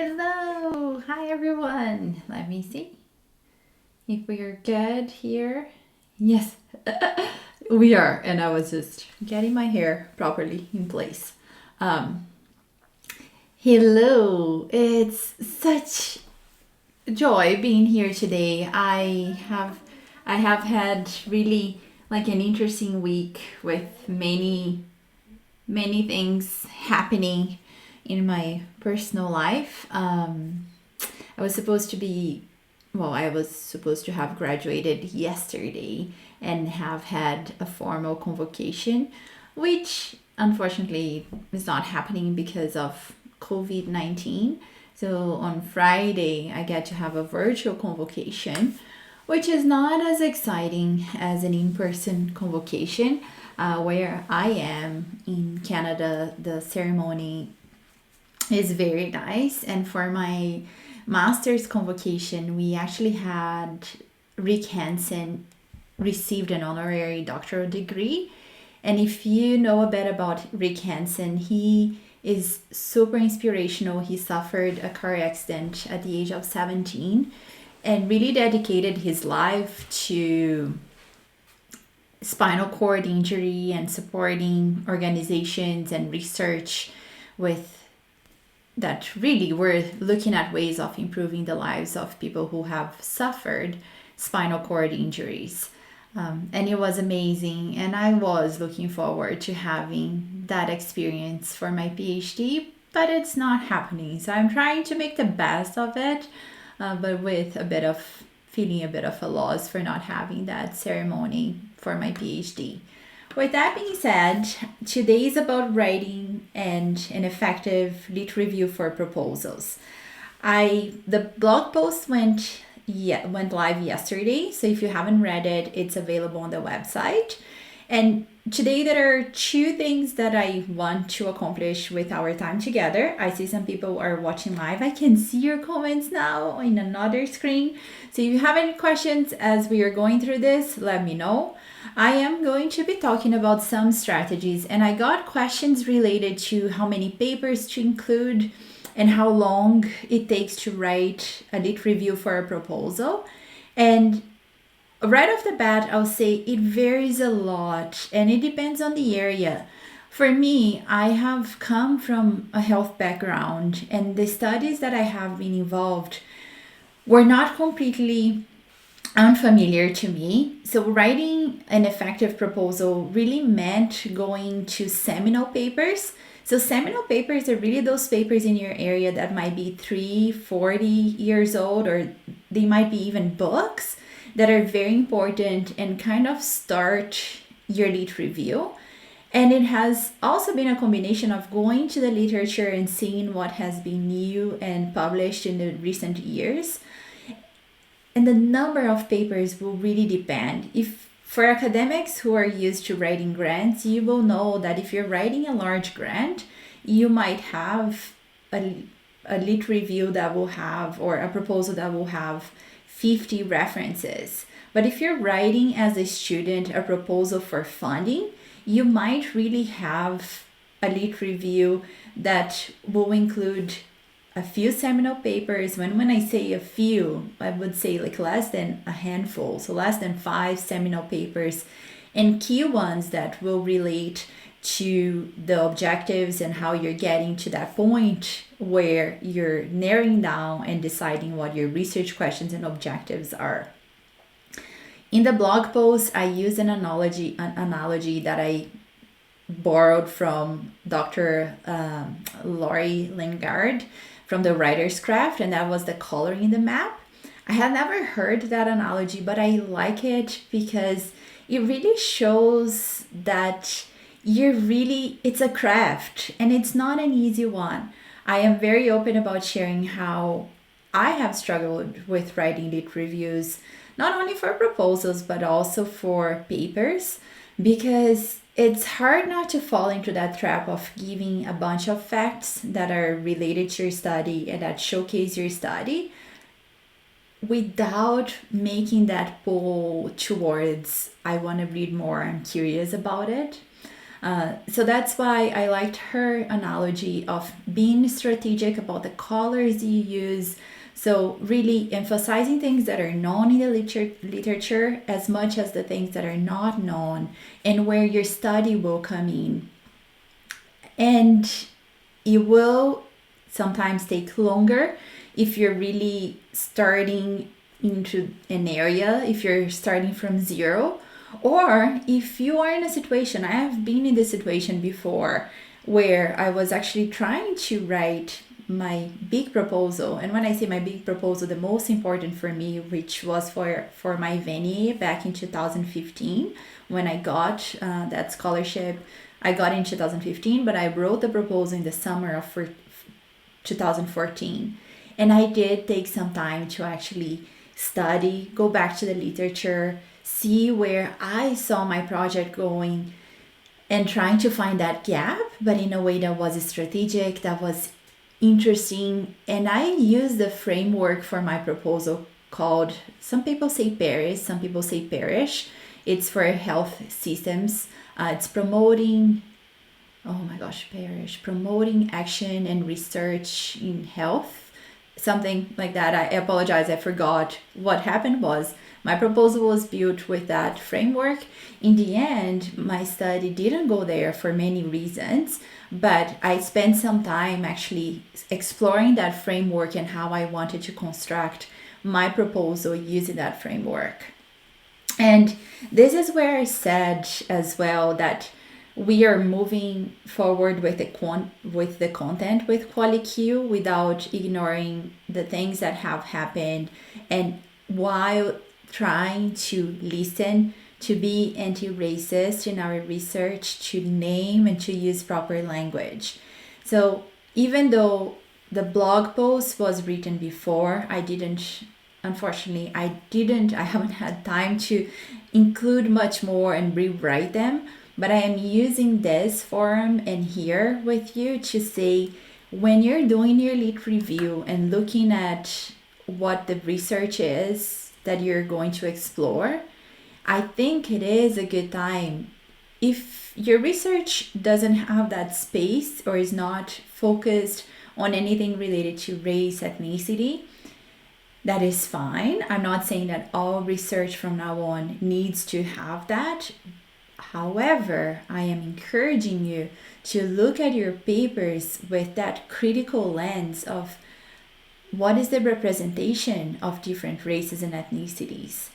Hello, hi everyone. Let me see if we are good here. Yes, we are, and I was just getting my hair properly in place. Um, Hello, it's such joy being here today. I have had really like an interesting week with many things happening in my personal life. I was supposed to be, well, I was supposed to have graduated yesterday and have had a formal convocation, which unfortunately is not happening because of COVID-19. So on Friday, I get to have a virtual convocation, which is not as exciting as an in person convocation. Where I am in Canada, the ceremony is very nice. And for my master's convocation, we actually had Rick Hansen received an honorary doctoral degree. And if you know a bit about Rick Hansen, he is super inspirational. He suffered a car accident at the age of 17 and really dedicated his life to spinal cord injury and supporting organizations and research with that really were looking at ways of improving the lives of people who have suffered spinal cord injuries. And it was amazing. And I was looking forward to having that experience for my PhD, but it's not happening. So I'm trying to make the best of it, but with a bit of feeling a bit of a loss for not having that ceremony for my PhD. With that being said, today is about writing and an effective lit review for proposals. The blog post went live yesterday, so if you haven't read it, it's available on the website. And today there are two things that I want to accomplish with our time together. I see some people are watching live. I can see your comments now in another screen. So if you have any questions as we are going through this, let me know. I am going to be talking about some strategies, and I got questions related to how many papers to include and how long it takes to write a lit review for a proposal. And right off the bat, I'll say it varies a lot and it depends on the area. For me, I have come from a health background, and the studies that I have been involved were not completely unfamiliar to me. So, writing an effective proposal really meant going to seminal papers. So, seminal papers are really those papers in your area that might be 40 years old, or they might be even books that are very important and kind of start your lit review. And it has also been a combination of going to the literature and seeing what has been new and published in the recent years. And the number of papers will really depend. If for academics who are used to writing grants, you will know that if you're writing a large grant, you might have a lit review that will have, or a proposal that will have 50 references. But if you're writing as a student a proposal for funding, you might really have a lit review that will include a few seminal papers. When I say a few, I would say like less than a handful, so less than 5 seminal papers, and key ones that will relate to the objectives and how you're getting to that point where you're narrowing down and deciding what your research questions and objectives are. In the blog post, I use an analogy that I borrowed from Dr. Laurie Lingard from the Writer's Craft, and that was the coloring in the map. I had never heard that analogy, but I like it because it really shows that it's a craft and it's not an easy one. I am very open about sharing how I have struggled with writing lit reviews, not only for proposals, but also for papers, because it's hard not to fall into that trap of giving a bunch of facts that are related to your study and that showcase your study without making that pull towards, I want to read more, I'm curious about it. So that's why I liked her analogy of being strategic about the colors you use. So really emphasizing things that are known in the literature as much as the things that are not known, and where your study will come in. And it will sometimes take longer if you're really starting into an area, if you're starting from zero, or if you are in a situation. I have been in this situation before where I was actually trying to write my big proposal. And when I say my big proposal, the most important for me, which was for my Veni back in 2015, when I got that scholarship. I got in 2015, but I wrote the proposal in the summer of 2014. And I did take some time to actually study, go back to the literature, see where I saw my project going, and trying to find that gap, but in a way that was strategic, that was interesting. And I used the framework for my proposal called, some people say Paris, some people say Parish. It's for health systems. It's promoting, oh my gosh, Parish, promoting action and research in health, something like that. I apologize, I forgot. What happened was my proposal was built with that framework. In the end, my study didn't go there for many reasons, but I spent some time actually exploring that framework and how I wanted to construct my proposal using that framework. And this is where I said as well that we are moving forward with the content with QualiQ without ignoring the things that have happened, and while trying to listen, to be anti-racist in our research, to name and to use proper language. So even though the blog post was written before, unfortunately, I haven't had time to include much more and rewrite them, but I am using this forum and here with you to say, when you're doing your lit review and looking at what the research is that you're going to explore, I think it is a good time. If your research doesn't have that space or is not focused on anything related to race, ethnicity, that is fine. I'm not saying that all research from now on needs to have that. However, I am encouraging you to look at your papers with that critical lens of what is the representation of different races and ethnicities.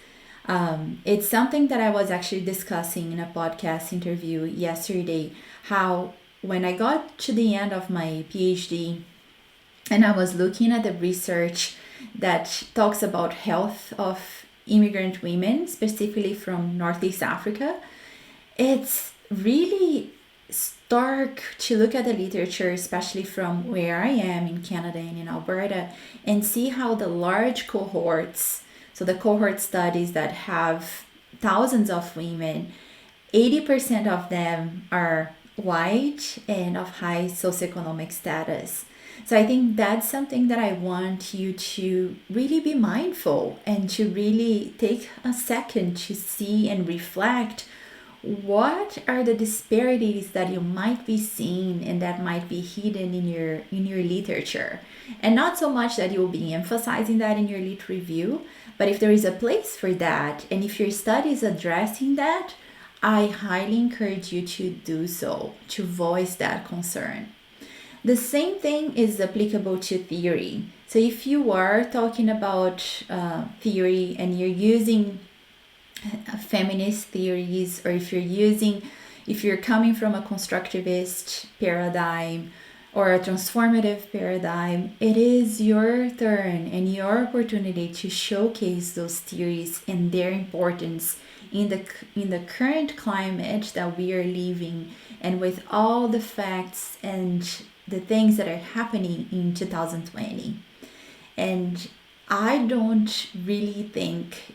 It's something that I was actually discussing in a podcast interview yesterday, how when I got to the end of my PhD and I was looking at the research that talks about health of immigrant women, specifically from Northeast Africa, it's really stark to look at the literature, especially from where I am in Canada and in Alberta, and see how the large cohorts, so the cohort studies that have thousands of women, 80% of them are white and of high socioeconomic status. So I think that's something that I want you to really be mindful and to really take a second to see and reflect what are the disparities that you might be seeing and that might be hidden in your literature. And not so much that you'll be emphasizing that in your lit review, but if there is a place for that and if your study is addressing that, I highly encourage you to do so, to voice that concern. The same thing is applicable to theory. So if you are talking about theory and you're using feminist theories, or if you're coming from a constructivist paradigm or a transformative paradigm, it is your turn and your opportunity to showcase those theories and their importance in the current climate that we are living, and with all the facts and the things that are happening in 2020. And I don't really think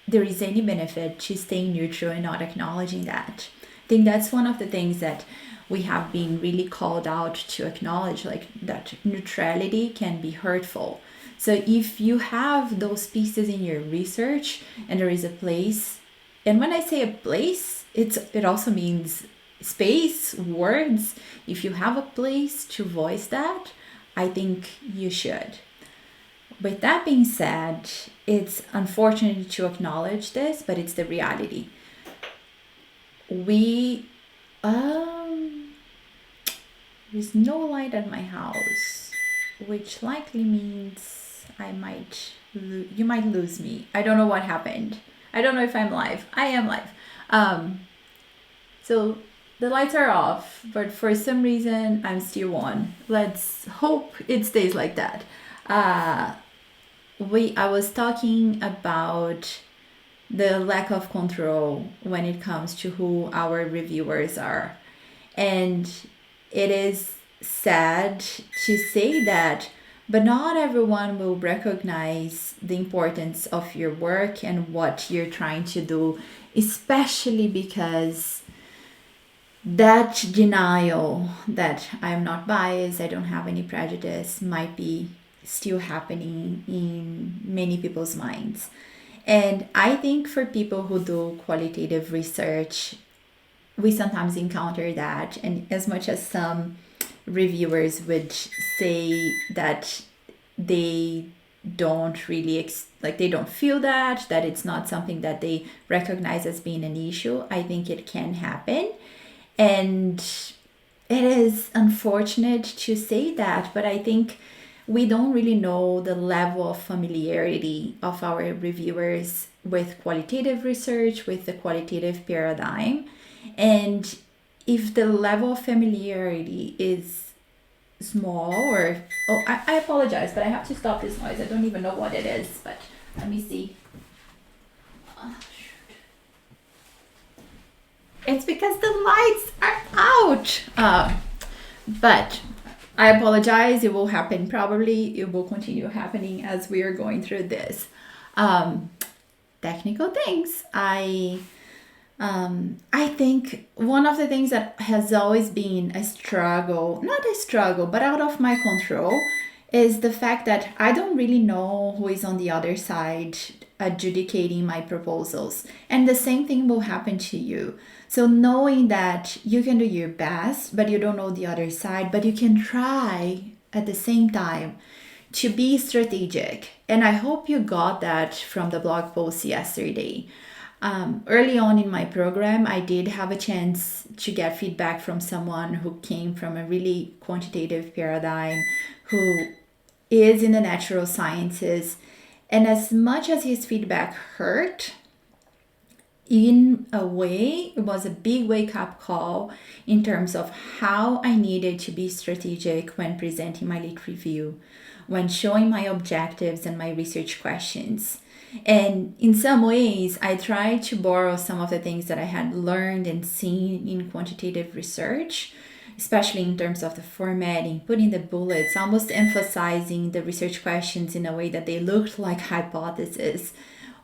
there is any benefit to staying neutral and not acknowledging that. I think that's one of the things that we have been really called out to acknowledge, like that neutrality can be hurtful. So if you have those pieces in your research and there is a place, and when I say a place, it also means space, words, if you have a place to voice that, I think you should. With that being said, it's unfortunate to acknowledge this, but it's the reality. We, there's no light at my house, which likely means you might lose me. I don't know what happened. I don't know if I'm live. I am live. So the lights are off, but for some reason I'm still on. Let's hope it stays like that. I was talking about the lack of control when it comes to who our reviewers are. And it is sad to say that, but not everyone will recognize the importance of your work and what you're trying to do, especially because that denial that I'm not biased, I don't have any prejudice, might be still happening in many people's minds. And I think for people who do qualitative research, we sometimes encounter that. And as much as some reviewers would say that they don't really they don't feel that it's not something that they recognize as being an issue, I think it can happen. And it is unfortunate to say that, but I think we don't really know the level of familiarity of our reviewers with qualitative research, with the qualitative paradigm. And if the level of familiarity is small or... Oh, I apologize, but I have to stop this noise. I don't even know what it is, but let me see. It's because the lights are out. But I apologize. It will happen probably. It will continue happening as we are going through this. Technical things. I think one of the things that has always been a struggle, not a struggle, but out of my control, is the fact that I don't really know who is on the other side adjudicating my proposals. And the same thing will happen to you. So knowing that you can do your best, but you don't know the other side, but you can try at the same time to be strategic. And I hope you got that from the blog post yesterday. Early on in my program, I did have a chance to get feedback from someone who came from a really quantitative paradigm, who is in the natural sciences. And as much as his feedback hurt, in a way, it was a big wake-up call in terms of how I needed to be strategic when presenting my lit review, when showing my objectives and my research questions. And in some ways, I tried to borrow some of the things that I had learned and seen in quantitative research, especially in terms of the formatting, putting the bullets, almost emphasizing the research questions in a way that they looked like hypotheses,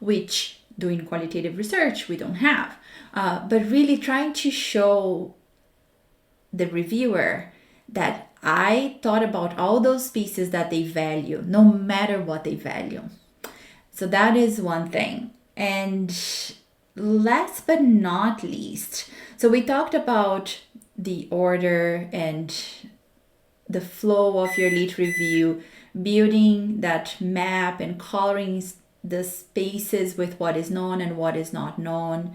which doing qualitative research we don't have. But really trying to show the reviewer that I thought about all those pieces that they value, no matter what they value. So that is one thing. And last but not least, so we talked about the order and the flow of your lit review, building that map and coloring the spaces with what is known and what is not known.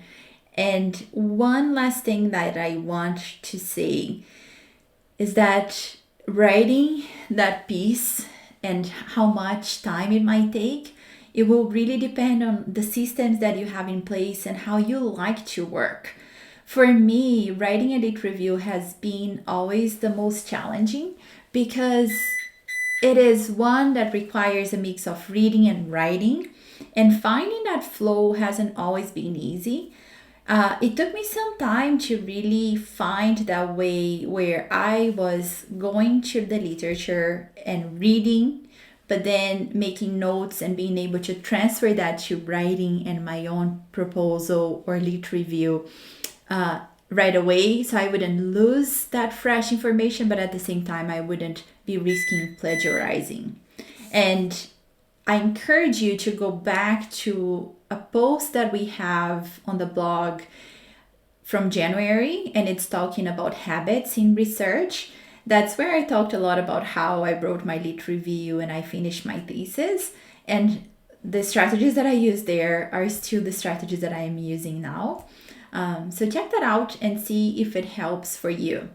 And one last thing that I want to say is that writing that piece and how much time it might take, it will really depend on the systems that you have in place and how you like to work. For me, writing a lit review has been always the most challenging because it is one that requires a mix of reading and writing, and finding that flow hasn't always been easy. It took me some time to really find that way where I was going to the literature and reading, but then making notes and being able to transfer that to writing and my own proposal or lit review right away, so I wouldn't lose that fresh information, but at the same time I wouldn't be risking plagiarizing. And I encourage you to go back to a post that we have on the blog from January, and it's talking about habits in research. That's where I talked a lot about how I wrote my lit review and I finished my thesis. And the strategies that I used there are still the strategies that I am using now. So check that out and see if it helps for you.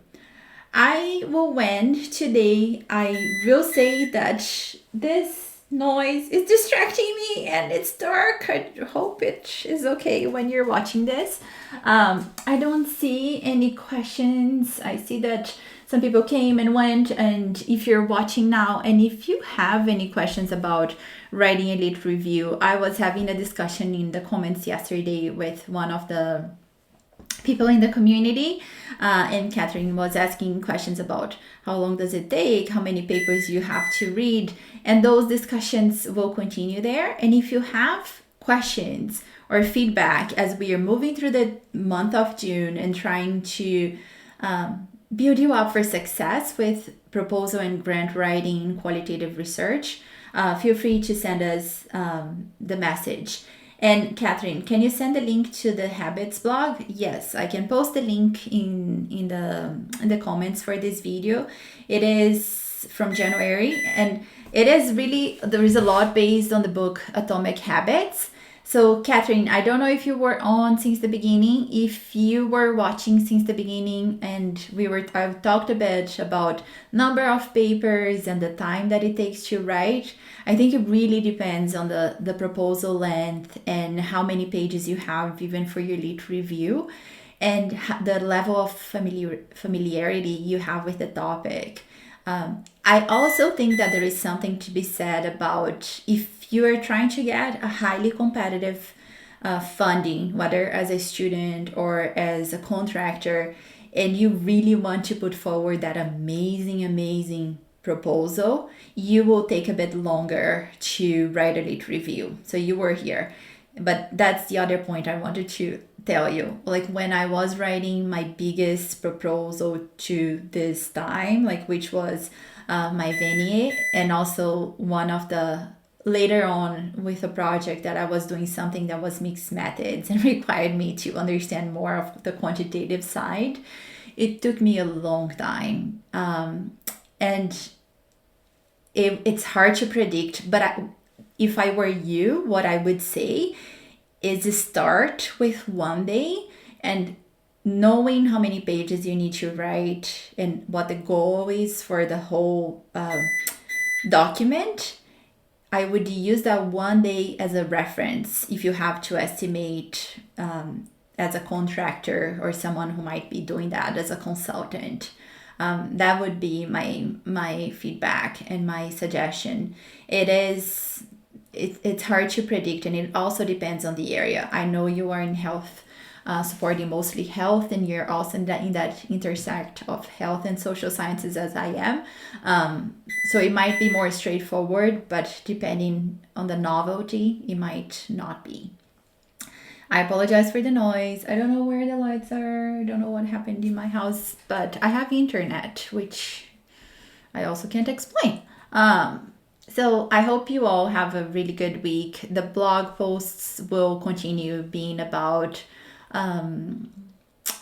I will end today. I will say that this noise is distracting me and it's dark. I hope it is okay when you're watching this. I don't see any questions. I see that some people came and went, and if you're watching now and if you have any questions about writing a lit review, I was having a discussion in the comments yesterday with one of the people in the community, and Catherine was asking questions about how long does it take, how many papers you have to read, and those discussions will continue there. And if you have questions or feedback as we are moving through the month of June and trying to build you up for success with proposal and grant writing qualitative research, feel free to send us the message. And Catherine, can you send the link to the habits blog? Yes, I can post the link in the comments for this video. It is from January, and it is really, there is a lot based on the book Atomic Habits. So Catherine, I don't know if you were on since the beginning. If you were watching since the beginning, and I've talked a bit about number of papers and the time that it takes to write. I think it really depends on the proposal length and how many pages you have even for your lit review, and the level of familiarity you have with the topic. I also think that there is something to be said about if you are trying to get a highly competitive funding, whether as a student or as a contractor, and you really want to put forward that amazing proposal, you will take a bit longer to write a lit review. So you were here. But that's the other point I wanted to tell you. Like when I was writing my biggest proposal to this time, like which was my Venier, and also one of the later on with a project that I was doing something that was mixed methods and required me to understand more of the quantitative side. It took me a long time. And it's hard to predict, but if I were you, what I would say is start with one day, and knowing how many pages you need to write and what the goal is for the whole document. I would use that one day as a reference if you have to estimate as a contractor or someone who might be doing that as a consultant. That would be my feedback and my suggestion. It's hard to predict, and it also depends on the area. I know you are in health, supporting mostly health, and you're also in that intersect of health and social sciences as I am. So it might be more straightforward, but depending on the novelty, it might not be. I apologize for the noise. I don't know where the lights are. I don't know what happened in my house, but I have internet, which I also can't explain. So I hope you all have a really good week. The blog posts will continue being about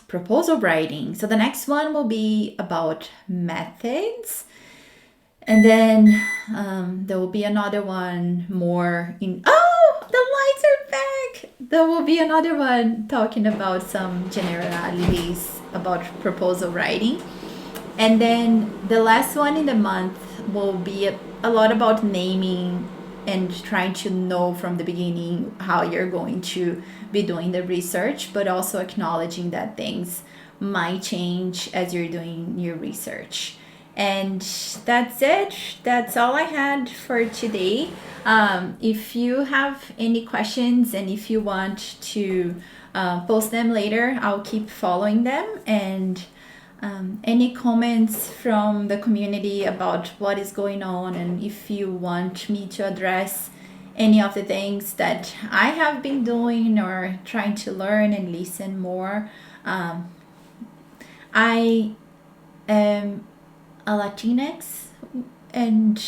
proposal writing. So the next one will be about methods. And then there will be another one more in... Oh, the lights are back! There will be another one talking about some generalities about proposal writing. And then the last one in the month will be a lot about naming and trying to know from the beginning how you're going to be doing the research, but also acknowledging that things might change as you're doing your research. And that's it. That's all I had for today. If you have any questions and if you want to post them later, I'll keep following them. And any comments from the community about what is going on, and if you want me to address any of the things that I have been doing or trying to learn and listen more. I am a Latinx, and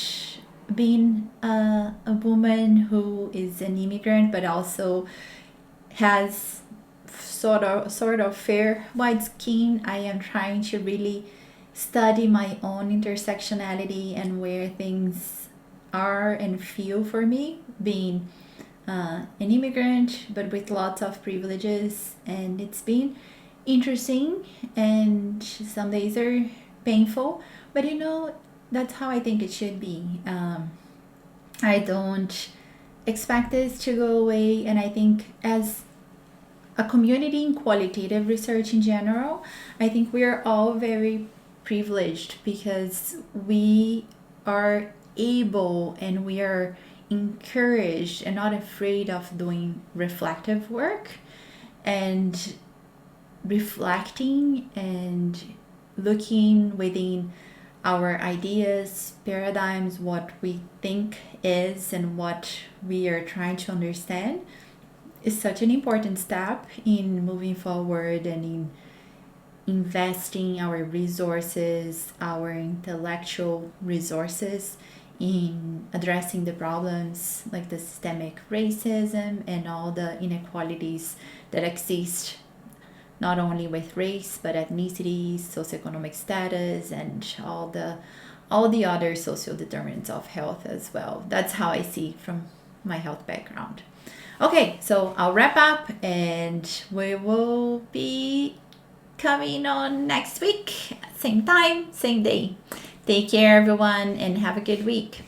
being a woman who is an immigrant but also has sort of fair white skin, I am trying to really study my own intersectionality and where things are and feel for me, being an immigrant but with lots of privileges. And it's been interesting, and some days are painful, but that's how I think it should be. I don't expect this to go away, and I think as a community in qualitative research in general, I think we are all very privileged because we are able and we are encouraged and not afraid of doing reflective work and reflecting and looking within our ideas, paradigms, what we think is and what we are trying to understand is such an important step in moving forward and in investing our resources, our intellectual resources in addressing the problems like the systemic racism and all the inequalities that exist not only with race but ethnicity, socioeconomic status, and all the other social determinants of health as well. That's how I see from my health background. Okay, so I'll wrap up and we will be coming on next week, same time, same day. Take care, everyone, and have a good week.